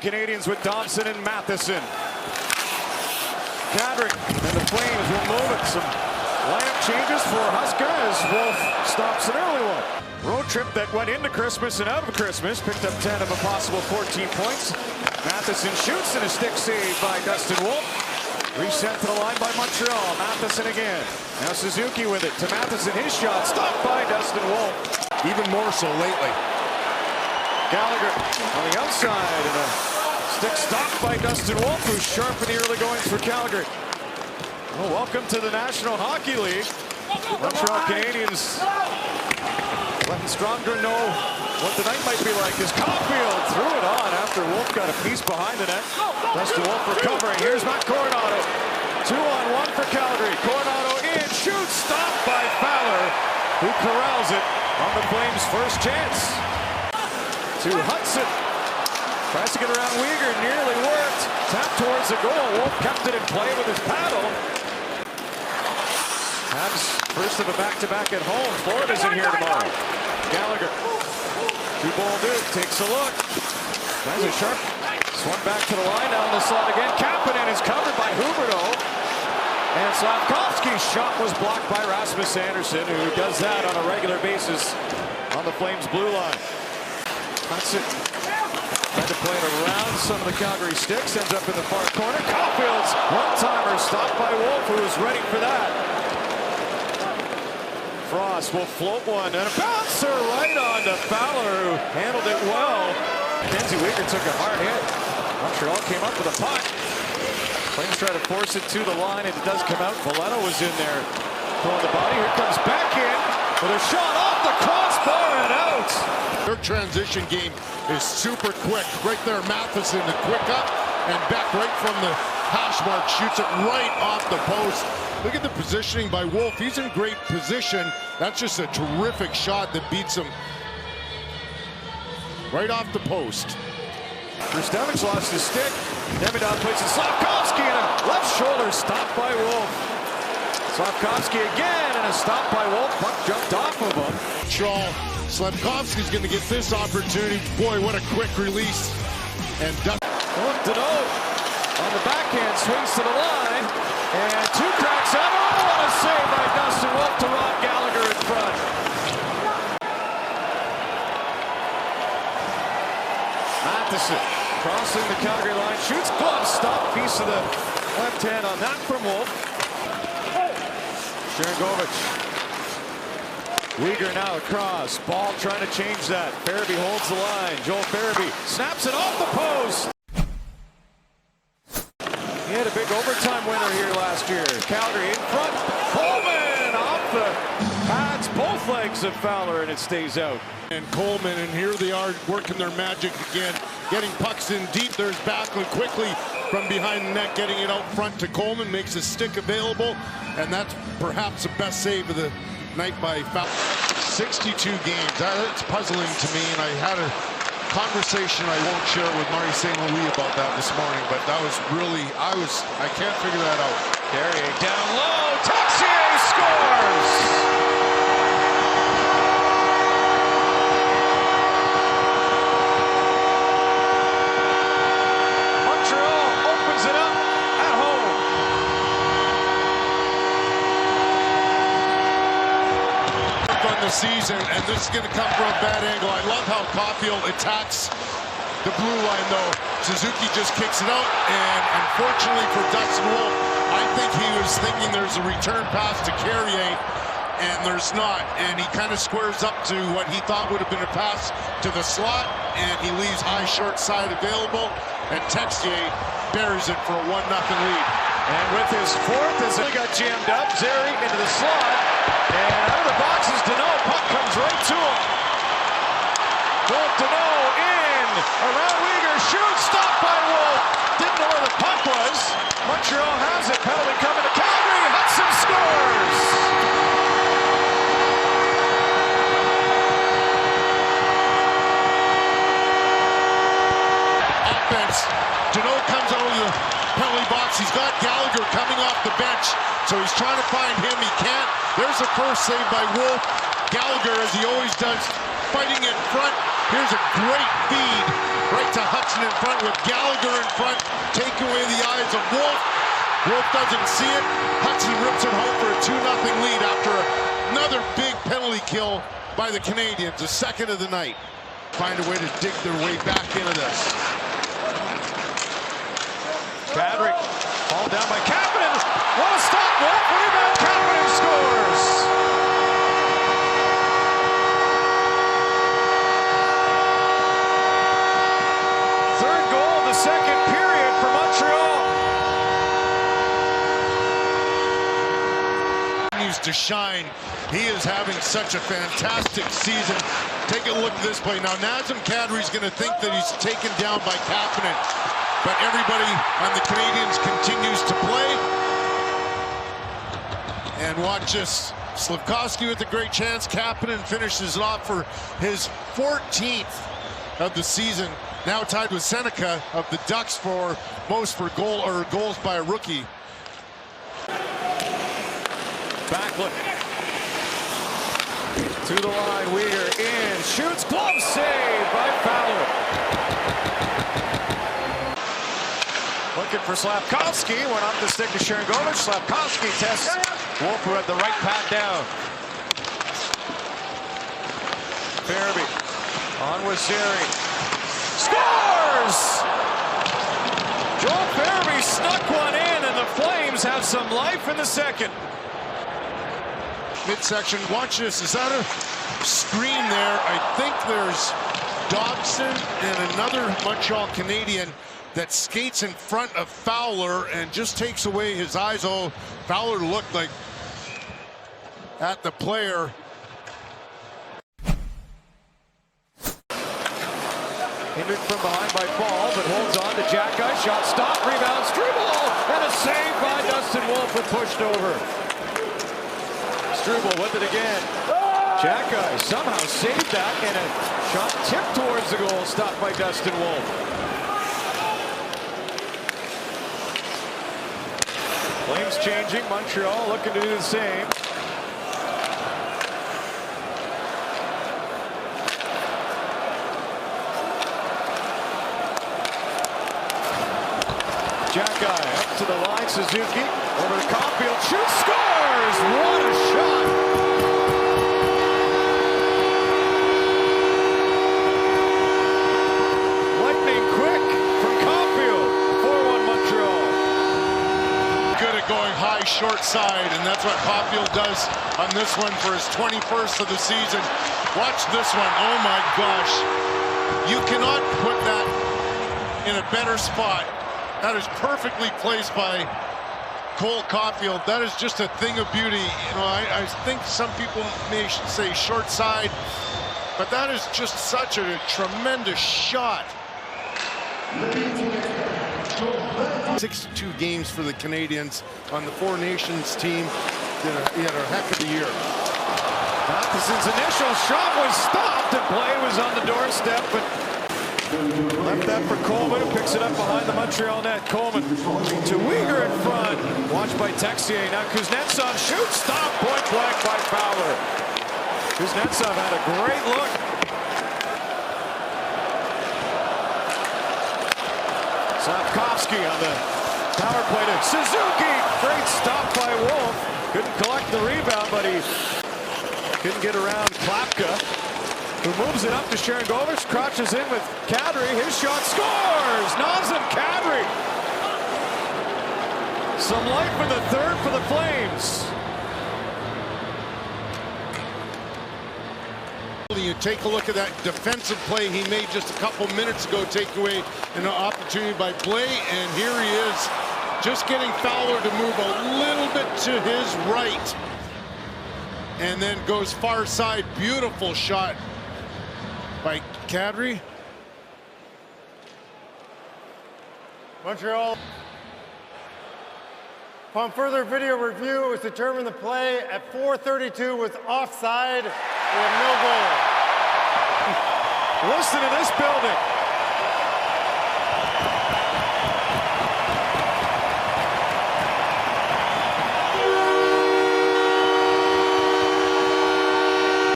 Canadiens with Dobson and Matheson. Kadrick and the Flames will move it. Some lineup changes for Husker as Wolf stops an early one. Road trip that went into Christmas and out of Christmas. Picked up 10 of a possible 14 points. Matheson shoots and a stick save by Dustin Wolf. Reset to the line by Montreal. Matheson again. Now Suzuki with it to Matheson. His shot stopped by Dustin Wolf. Even more so lately. Gallagher on the outside and a stick stopped by Dustin Wolf, who's sharp in the early goings for Calgary. Well, welcome to the National Hockey League. Montreal Canadiens letting Stronger know what the night might be like as Caulfield threw it on after Wolf got a piece behind the net. Dustin Wolf recovering. Here's Matt Coronado. 2-on-1 for Calgary. Coronado in, shoots, stopped by Fowler, who corrals it on the Flames' first chance. To Hudson. Tries to get around Weegar, nearly worked. Tap towards the goal. Wolf kept it in play with his paddle. Habs first of a back-to-back at home. Florida's in here tomorrow. Gallagher. Dubois takes a look. That's a sharp. Swung back to the line, down the slot again. Kapanen is covered by Huberdeau. And Slavkovsky's shot was blocked by Rasmus Andersson, who does that on a regular basis on the Flames' blue line. Hudson tried to play it around some of the Calgary sticks, ends up in the far corner. Caulfield's one-timer stopped by Wolf, who was ready for that. Frost will float one, and a bouncer right on to Fowler, who handled it well. Mackenzie Weegar took a hard hit. Montreal came up with a puck. Flames try to force it to the line, and it does come out. Valeno was in there throwing the body. Here comes back in with a shot off the crossbar and out. Their transition game is super quick. Right there, Matheson, the quick up, and back right from the hash mark, shoots it right off the post. Look at the positioning by Wolf. He's in great position. That's just a terrific shot that beats him right off the post. Rustamich lost his stick. Demidov plays it. Slavkovsky and a left shoulder stopped by Wolf. Slavkovsky again and a stop by Wolf. Puck jumped off of him. Slavkovsky's going to get this opportunity. Boy, what a quick release. And Deneau on the backhand swings to the line. And two cracks out. Oh, what a save by Dustin Wolf to Rob Gallagher in front. Matheson crossing the Calgary line. Shoots, glove stop. Piece of the left hand on that from Wolf. Sharangovich. Weegar now across. Ball trying to change that. Farabee holds the line. Joel Farabee snaps it off the post. He had a big overtime winner here last year. Calgary in front. Coleman off the pads. Both legs of Fowler, and it stays out. And Coleman, and here they are working their magic again. Getting pucks in deep. There's Backlund quickly from behind the net, getting it out front to Coleman. Makes a stick available, and that's perhaps the best save of the night by Fowler. 62 games. That's puzzling to me, and I had a conversation I won't share with Murray St. Louis about that this morning, but that was really, I can't figure that out. Carrier down low. Texier scores! Season, and this is going to come from a bad angle. I love how Caulfield attacks the blue line, though. Suzuki just kicks it out, and unfortunately for Dustin Wolf, I think he was thinking there's a return pass to Carrier, and there's not, and he kind of squares up to what he thought would have been a pass to the slot, and he leaves high short side available, and Texier buries it for a 1-0 lead. And with his fourth, as he got jammed up, Zeri into the slot, and out of the box is Deneau. Puck comes right to him. Philip Deneau in, around Weegar, shoots, stopped by Wolf. Didn't know where the puck was. Montreal has it, penalty coming to Calgary. Hudson scores! Offense. Deneau comes out of the penalty box. He's got Gallagher coming off the bench, so he's trying to find him. He can't. There's the first save by Wolf. Gallagher, as he always does, fighting in front. Here's a great feed right to Hudson in front with Gallagher in front, take away the eyes of Wolf. Wolf doesn't see it. Hudson rips it home for a 2-0 lead after another big penalty kill by the Canadiens, the second of the night. Find a way to dig their way back into this. Kadri, ball down by Kapanen. What a stop! Wolf rebound. Kapanen scores. Third goal of the second period for Montreal. Continues to shine. He is having such a fantastic season. Take a look at this play. Now, Nazem Kadri's going to think that he's taken down by Kapanen. But everybody on the Canadiens continues to play. And watch this. Slafkovsky with a great chance. Kapanen finishes it off for his 14th of the season. Now tied with Seneca of the Ducks for most for goals by a rookie. Backlund to the line. Weegar in, shoots, glove save by Fowler. Looking for Slafkovsky, went off the stick to Sharangovich. Slafkovsky tests Wolf, who had the right pad down. Farabee on with Zeri. Scores! Joel Farabee snuck one in, and the Flames have some life in the second. Midsection, watch this. Is that a screen there? I think there's Dobson and another Montreal Canadien that skates in front of Fowler and just takes away his eyes. Oh, Fowler looked like at the player. Hindered from behind by Ball, but holds on to Jacki. Shot stop, rebound, Struble, and a save by Dustin Wolf, but pushed over. Struble with it again. Jacki somehow saved that, and a shot tipped towards the goal, stopped by Dustin Wolf. Flames changing, Montreal looking to do the same. Jacki up to the line, Suzuki over to Caulfield, shoots, scores! What a shot! Lightning quick from Caulfield, 4-1 Montreal. Good at going high, short side, and that's what Caulfield does on this one for his 21st of the season. Watch this one, oh my gosh. You cannot put that in a better spot. That is perfectly placed by Cole Caulfield. That is just a thing of beauty. You know, I think some people may say short side, but that is just such a tremendous shot. 62 games for the Canadiens on the Four Nations team. He had a heck of a year. Matheson's initial shot was stopped, and play was on the doorstep, but left that for Coleman, who picks it up behind the Montreal net. Coleman to Weegar in front. Watched by Texier. Now Kuznetsov shoots. Stop. Point blank by Fowler. Kuznetsov had a great look. Slafkovsky on the power play to Suzuki. Great stop by Wolf. Couldn't collect the rebound, but he couldn't get around Klapka, who moves it up to Sharangovich, crouches in with Kadri. His shot scores! Nazem Kadri! Some life in the third for the Flames. You take a look at that defensive play he made just a couple minutes ago, take away an opportunity by Blais, and here he is, just getting Fowler to move a little bit to his right. And then goes far side, beautiful shot by Kadri. Montreal. Upon further video review, it was determined the play at 4:32 was offside. We have no goal. Listen to this building.